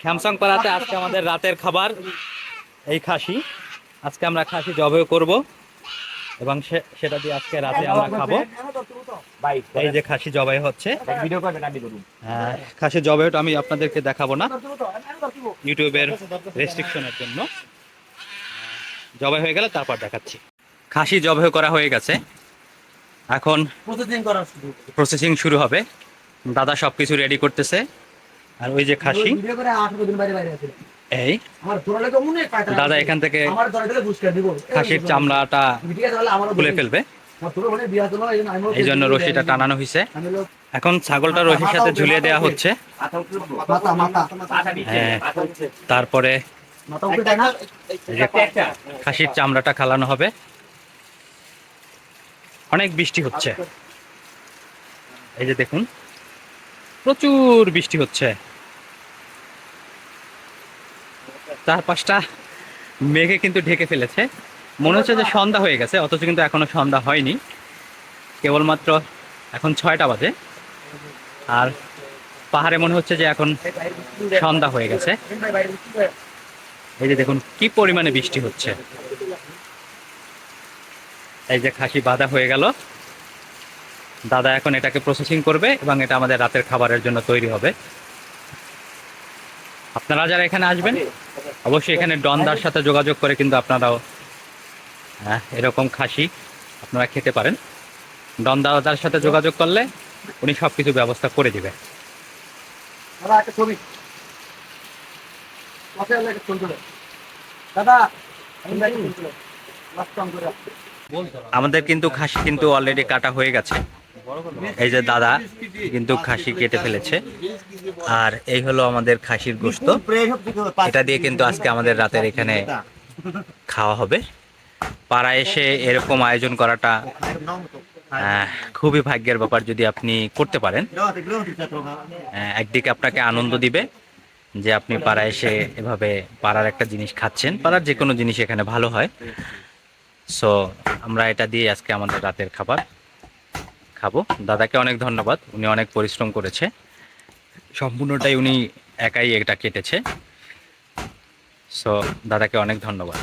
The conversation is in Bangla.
খ্যামসং পাড়াতে আজকে আমাদের রাতের খাবার এই খাসি। আজকে আমরা খাসি জবাই করব এবং সেটা দিয়ে আজকে রাতে আমরা খাবো। এই যে খাসি জবাই হচ্ছে, খাসি জবাইটা আমি আপনাদেরকে দেখাবো না, ইউটিউবের রেস্ট্রিকশনের জন্য। জবাই হয়ে গেলে তারপর দেখাচ্ছি। খাসি জবাই করা হয়ে গেছে, এখন প্রসেসিং শুরু হবে। দাদা সবকিছু রেডি করতেছে। আর ওই যে খাসি, এই দাদা এখান থেকে খাসির চামড়াটা খুলে ফেলবে, এই জন্য রশিটা টানানো হয়েছে। এখন ছাগলটা রশির সাথে ঝুলিয়ে দেওয়া হচ্ছে। হ্যাঁ, তারপরে খাসির চামড়াটা খালানো হবে। অনেক বৃষ্টি হচ্ছে, এই যে দেখুন প্রচুর বৃষ্টি হচ্ছে। চারপাশটা মেঘে কিন্তু ঢেকে ফেলেছে, মনে হচ্ছে যে সন্ধ্যা হয়ে গেছে, অথচ কিন্তু এখনো সন্ধ্যা হয়নি। কেবলমাত্র এখন 6টা বাজে, আর পাহাড়ে মনে হচ্ছে যে এখন সন্ধ্যা হয়ে গেছে। এই যে দেখুন কি পরিমাণে বৃষ্টি হচ্ছে। এই যে খাসি বাঁধা হয়ে গেল, দাদা এখন এটাকে প্রসেসিং করবে এবং এটা আমাদের রাতের খাবারের জন্য তৈরি হবে। আপনারা যারা এখানে আসবেন অবশ্যই এখানে ডনদার সাথে যোগাযোগ করে কিন্তু আপনারাও এরকম খাসি আপনারা খেতে পারেন। ডনদার সাথে যোগাযোগ করলে উনি সবকিছু ব্যবস্থা করে দিবে। আমাদের কিন্তু খাসি কিন্তু অলরেডি কাটা হয়ে গেছে। এই যে দাদা কিন্তু খাসি কেটে ফেলেছে, আর এই হলো আমাদের খাসির গোশত। এটা দিয়ে কিন্তু আজকে আমাদের রাতের এখানে খাওয়া হবে। পাড়ায় এসে এরকম আয়োজন করাটা খুবই ভাগ্যের ব্যাপার যদি আপনি করতে পারেন। একদিকে আপনাকে আনন্দ দিবে যে আপনি পাড়ায় এসে এভাবে পাড়ার একটা জিনিস খাচ্ছেন, পাড়ার যে কোনো জিনিস এখানে ভালো হয়। সো আমরা এটা দিয়ে আজকে আমাদের রাতের খাবার খাবো। দাদাকে অনেক ধন্যবাদ, উনি অনেক পরিশ্রম করেছে, সম্পূর্ণটাই উনি একাই এটা কেটেছে। সো দাদাকে অনেক ধন্যবাদ।